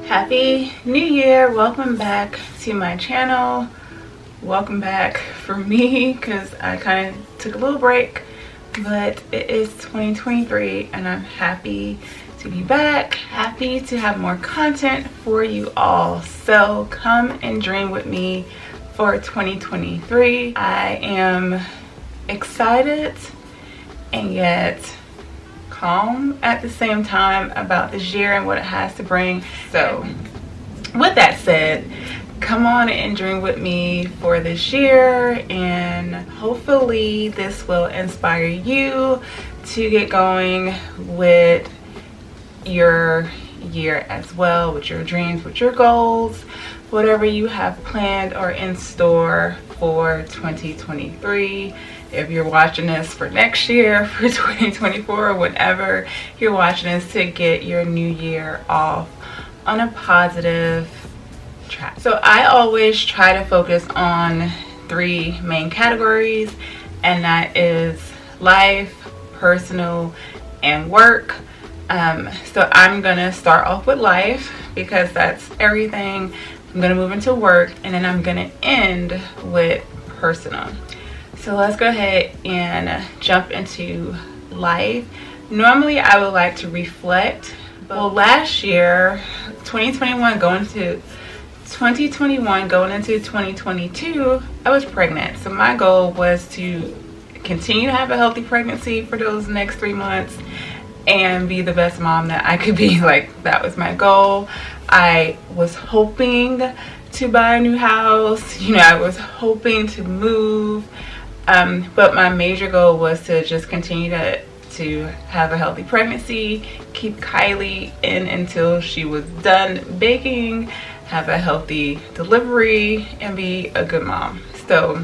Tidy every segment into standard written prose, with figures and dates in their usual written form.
Happy New Year. Welcome back to my channel. Welcome back for me because I kind of took a little break, but it is 2023 and I'm happy to be back, happy to have more content for you all. So come and dream with me for 2023. I am excited and yet calm at the same time about this year and what it has to bring. So with that said, come on and dream with me for this year, and hopefully this will inspire you to get going with your year as well, with your dreams, with your goals, whatever you have planned or in store for 2023. If you're watching this for next year, for 2024, or whenever you're watching this, to get your new year off on a positive track. So I always try to focus on three main categories, and that is life, personal, and work. So I'm gonna start off with life because that's everything. I'm gonna move into work, and then I'm gonna end with personal. So let's go ahead and jump into life. Normally I would like to reflect, but last year, 2021 going into 2022, I was pregnant. So my goal was to continue to have a healthy pregnancy for those next 3 months and be the best mom that I could be. Like, that was my goal. I was hoping to buy a new house. I was hoping to move. But my major goal was to just continue to have a healthy pregnancy, keep Kylie in until she was done baking, have a healthy delivery, and be a good mom. So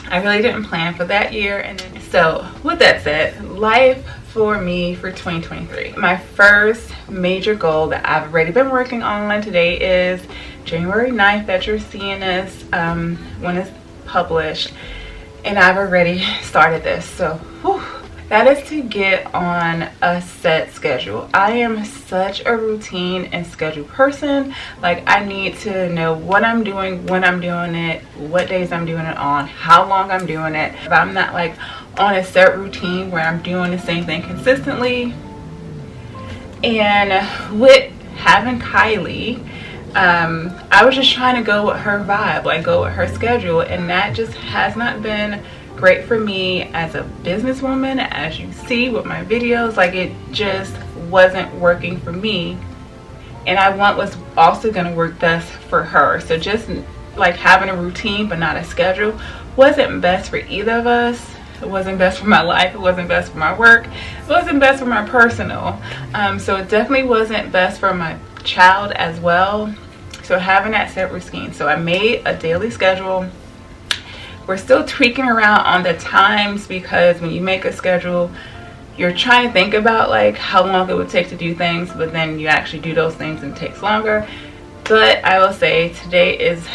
I really didn't plan for that year. And then, so with that said, life for me for 2023. My first major goal that I've already been working on, today is January 9th that you're seeing this when it's published. And I've already started this. So that is to get on a set schedule. I am such a routine and schedule person. Like, I need to know what I'm doing, when I'm doing it, what days I'm doing it on, how long I'm doing it. If I'm not like on a set routine where I'm doing the same thing consistently. And with having Kylie, I was just trying to go with her vibe, like go with her schedule, and that just has not been great for me as a businesswoman. As you see with my videos, like, it just wasn't working for me, and I want what's also going to work best for her. So just like having a routine but not a schedule wasn't best for either of us. It wasn't best for my life, it wasn't best for my work, it wasn't best for my personal. So it definitely wasn't best for my child as well. So having that set routine. So I made a daily schedule. We're still tweaking around on the times, because when you make a schedule, you're trying to think about like how long it would take to do things, but then you actually do those things and it takes longer. But I will say today is,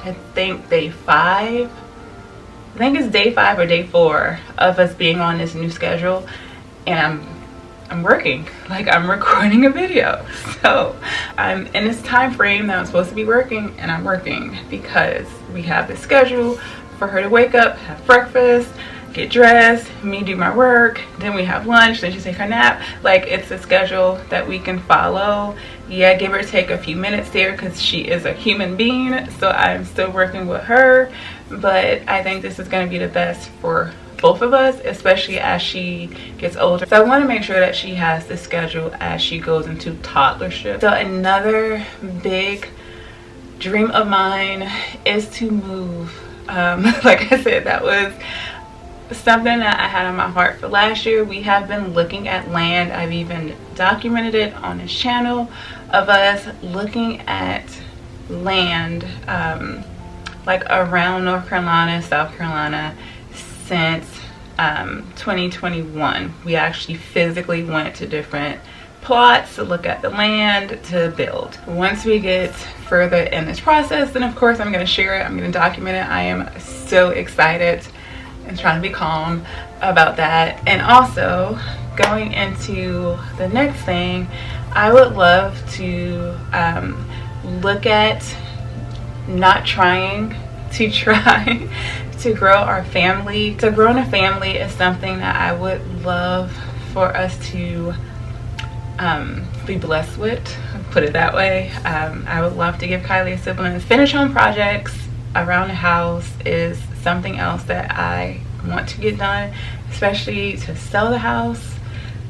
I think, day 5. I think it's day 5 or day 4 of us being on this new schedule, and I'm working. Like, I'm recording a video. So I'm in this time frame that I'm supposed to be working, and I'm working because we have this schedule for her to wake up, have breakfast, get dressed, me do my work, then we have lunch, then she take her nap. Like, it's a schedule that we can follow. Yeah, give or take a few minutes there because she is a human being, so I'm still working with her. But I think this is going to be the best for both of us, especially as she gets older. So I want to make sure that she has the schedule as she goes into toddlership. So another big dream of mine is to move. Like I said, that was something that I had on my heart for last year. We have been looking at land. I've even documented it on this channel of us looking at land like around North Carolina, South Carolina, since 2021. We actually physically went to different plots to look at the land to build. Once we get further in this process, then of course I'm going to share it, I'm going to document it. I am so excited and trying to be calm about that. And also going into the next thing, I would love to look at not trying to try to grow our family. So growing a family is something that I would love for us to be blessed with, put it that way. I would love to give Kylie a sibling. Finish home projects around the house is something else that I want to get done, especially to sell the house.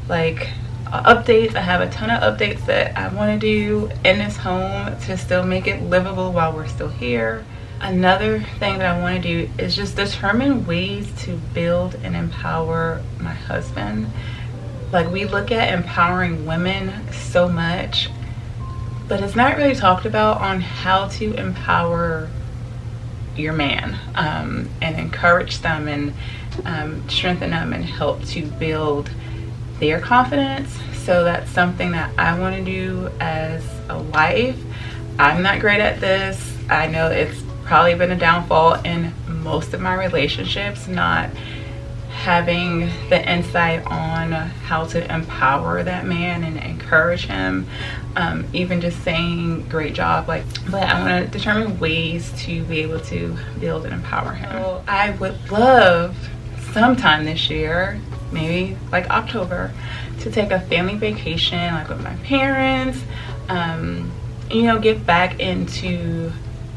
Like updates, I have a ton of updates that I want to do in this home to still make it livable while we're still here. Another thing that I want to do is just determine ways to build and empower my husband. Like, we look at empowering women so much, but it's not really talked about on how to empower your man, and encourage them and strengthen them and help to build their confidence. So that's something that I want to do as a wife. I'm not great at this. I know it's probably been a downfall in most of my relationships, not having the insight on how to empower that man and encourage him. Even just saying great job, like, but I want to determine ways to be able to build and empower him. So I would love sometime this year, maybe like October, to take a family vacation, like with my parents, you know, get back into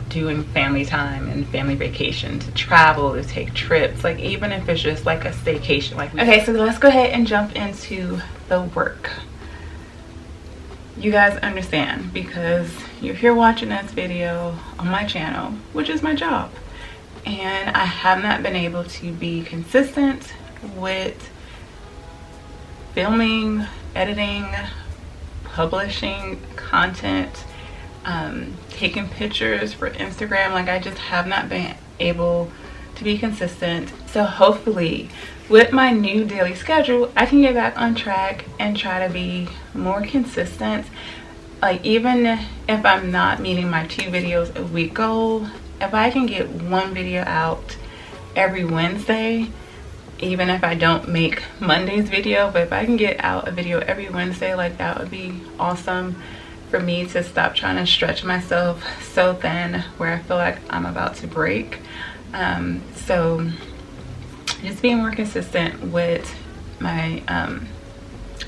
doing family time and family vacation, to travel, to take trips, like even if it's just like a staycation. Like, okay, so let's go ahead and jump into the work. You guys understand, because you're here watching this video on my channel, which is my job, and I have not been able to be consistent with filming, editing, publishing content, taking pictures for Instagram. Like, I just have not been able to be consistent. So hopefully with my new daily schedule, I can get back on track and try to be more consistent. Like, even if I'm not meeting my 2 videos a week goal, if I can get 1 video out every Wednesday, even if I don't make Monday's video, but if I can get out a video every Wednesday, like, that would be awesome for me to stop trying to stretch myself so thin where I feel like I'm about to break. So just being more consistent with my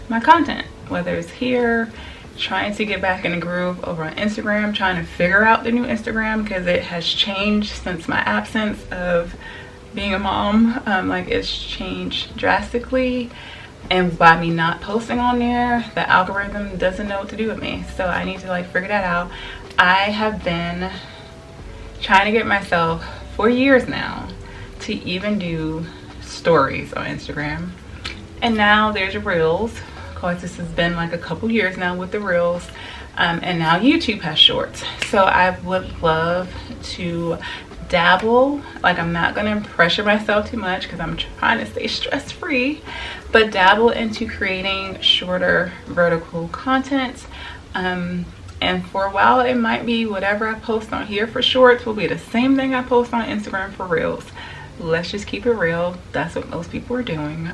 my content, whether it's here, trying to get back in the groove over on Instagram, trying to figure out the new Instagram because it has changed since my absence of being a mom. Like, it's changed drastically, and by me not posting on there, the algorithm doesn't know what to do with me. So I need to like figure that out. I have been trying to get myself for years now to even do stories on Instagram, and now there's Reels. Of course, this has been like a couple years now with the Reels, and now YouTube has Shorts. So I would love to dabble. Like, I'm not gonna pressure myself too much because I'm trying to stay stress-free, but dabble into creating shorter vertical content. And for a while, it might be whatever I post on here for Shorts will be the same thing I post on Instagram for Reels. Let's just keep it real. That's what most people are doing.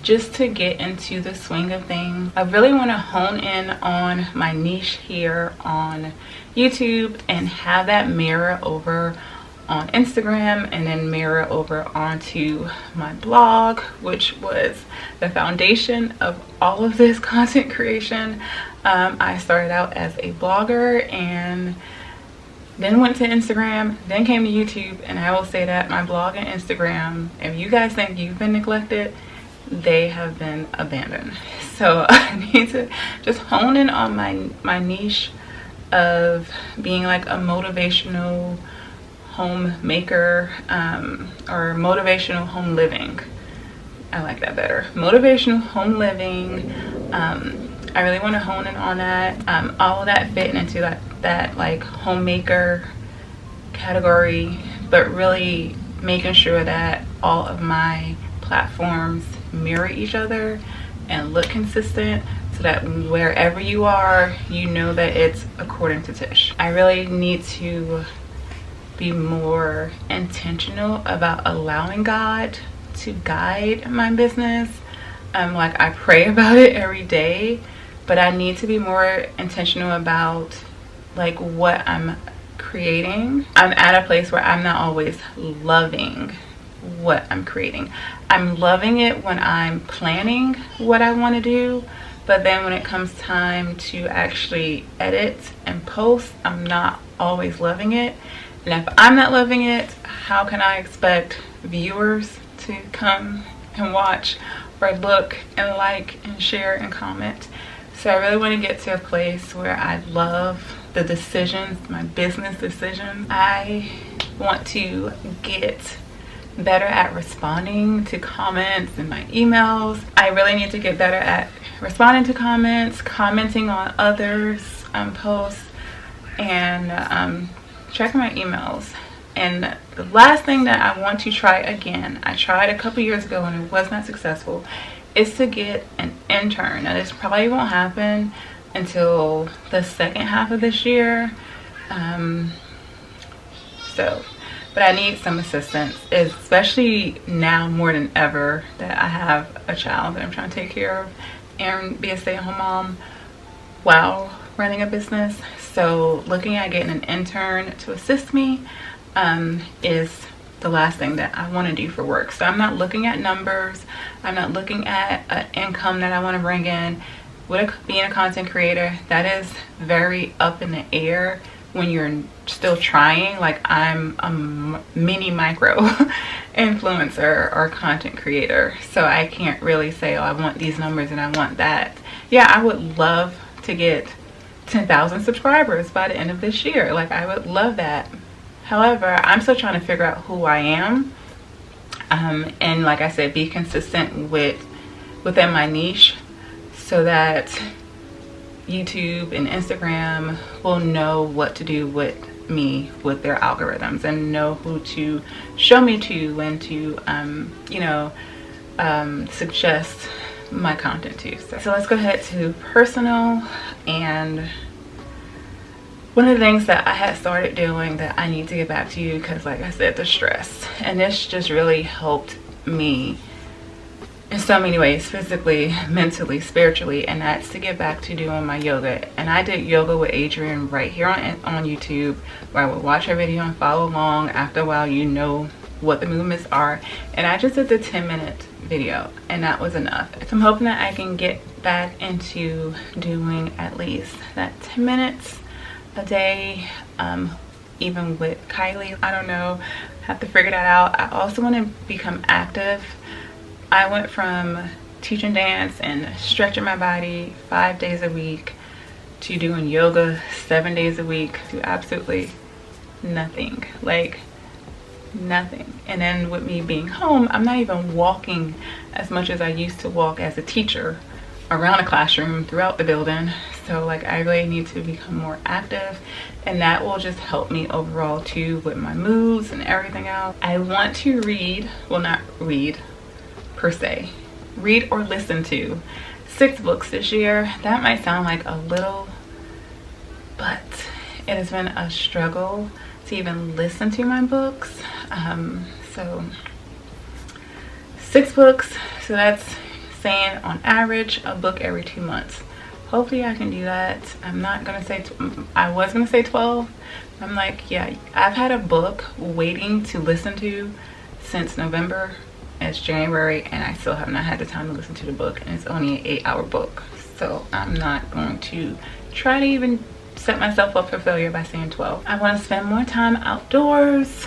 Just to get into the swing of things. I really want to hone in on my niche here on YouTube and have that mirror over on Instagram, and then mirror over onto my blog, which was the foundation of all of this content creation. I started out as a blogger and then went to Instagram, then came to YouTube, and I will say that my blog and Instagram, if you guys think you've been neglected, they have been abandoned. So I need to just hone in on my niche of being like a motivational homemaker, or motivational home living. I like that better. Motivational home living. I really want to hone in on that. All of that fitting into that like homemaker category, but really making sure that all of my platforms mirror each other and look consistent, so that wherever you are, you know that it's according to Tish. I really need to be more intentional about allowing God to guide my business. Like, I pray about it every day, but I need to be more intentional about like what I'm creating. I'm at a place where I'm not always loving what I'm creating. I'm loving it when I'm planning what I want to do, but then when it comes time to actually edit and post, I'm not always loving it. And if I'm not loving it, how can I expect viewers to come and watch or look and like and share and comment? So I really want to get to a place where I love the decisions, my business decisions. I want to get better at responding to comments in my emails. I really need to get better at responding to comments, commenting on others' posts, and checking my emails. And the last thing that I want to try again, I tried a couple years ago and it was not successful, is to get an intern. Now this probably won't happen until the second half of this year. But I need some assistance, especially now more than ever that I have a child that I'm trying to take care of and be a stay-at-home mom while running a business. So looking at getting an intern to assist me is the last thing that I want to do for work. So I'm not looking at numbers. I'm not looking at an income that I want to bring in. Being a content creator, that is very up in the air when you're still trying. Like I'm a mini micro influencer or content creator, so I can't really say, oh, I want these numbers and I want that. Yeah, I would love to get 10,000 subscribers by the end of this year. Like I would love that. However, I'm still trying to figure out who I am, and like I said, be consistent within my niche, so that YouTube and Instagram will know what to do with me with their algorithms and know who to show me to and to suggest my content to. So let's go ahead to personal. And one of the things that I had started doing that I need to get back to you, because like I said, the stress, and this just really helped me in so many ways, physically, mentally, spiritually, and that's to get back to doing my yoga. And I did yoga with Adrienne right here on YouTube, where I would watch her video and follow along. After a while, you know what the movements are, and I just did the 10-minute video, and that was enough. So I'm hoping that I can get back into doing at least that 10 minutes a day, even with Kylie. I don't know, have to figure that out. I also want to become active. I went from teaching dance and stretching my body 5 days a week to doing yoga 7 days a week to absolutely nothing, like nothing. And then with me being home, I'm not even walking as much as I used to walk as a teacher around a classroom throughout the building. So like I really need to become more active, and that will just help me overall too with my moods and everything else. I want to read, well, not read per se, read or listen to 6 books this year. That might sound like a little, but it has been a struggle to even listen to my books. So 6 books, so that's saying on average a book every 2 months. Hopefully I can do that. I'm not gonna say I was gonna say 12. I'm like, yeah, I've had a book waiting to listen to since November. It's January and I still have not had the time to listen to the book, and it's only an 8-hour book. So I'm not going to try to even set myself up for failure by saying 12. I want to spend more time outdoors.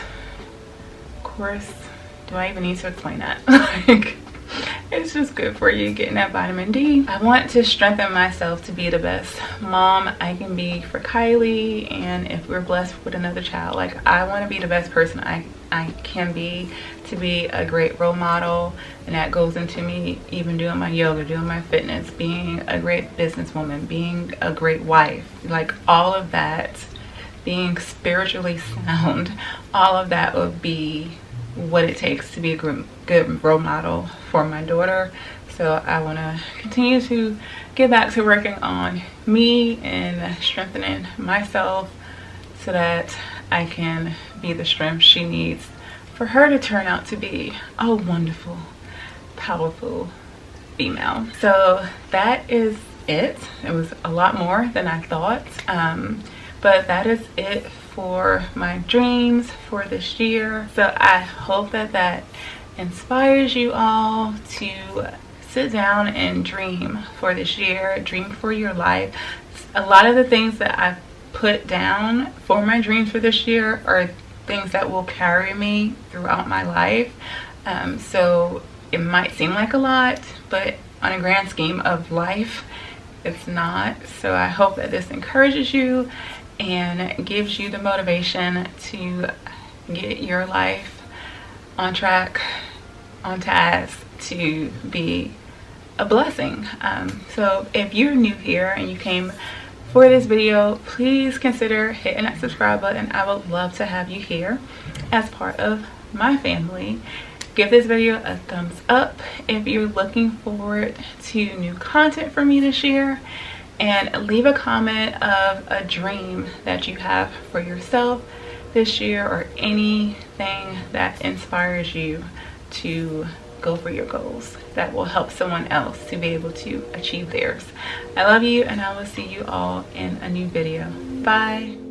Of course, do I even need to explain that? Like, it's just good for you, getting that vitamin D. I want to strengthen myself to be the best mom I can be for Kylie, and if we're blessed with another child, like I want to be the best person I can be, to be a great role model. And that goes into me even doing my yoga, doing my fitness, being a great businesswoman, being a great wife, like all of that, being spiritually sound, all of that would be what it takes to be a good role model for my daughter. So I want to continue to get back to working on me and strengthening myself so that I can be the strength she needs for her to turn out to be a wonderful, powerful female. So that is it. It was a lot more than I thought. But that is it for my dreams for this year. So I hope that that inspires you all to sit down and dream for this year, dream for your life. A lot of the things that I've put down for my dreams for this year are things that will carry me throughout my life. So it might seem like a lot, but on a grand scheme of life, it's not. So I hope that this encourages you and gives you the motivation to get your life on track, on task, to be a blessing. So if you're new here and you came for this video, please consider hitting that subscribe button. I would love to have you here as part of my family. Give this video a thumbs up if you're looking forward to new content from me this year, and leave a comment of a dream that you have for yourself this year, or anything that inspires you to go for your goals that will help someone else to be able to achieve theirs. I love you, and I will see you all in a new video. Bye.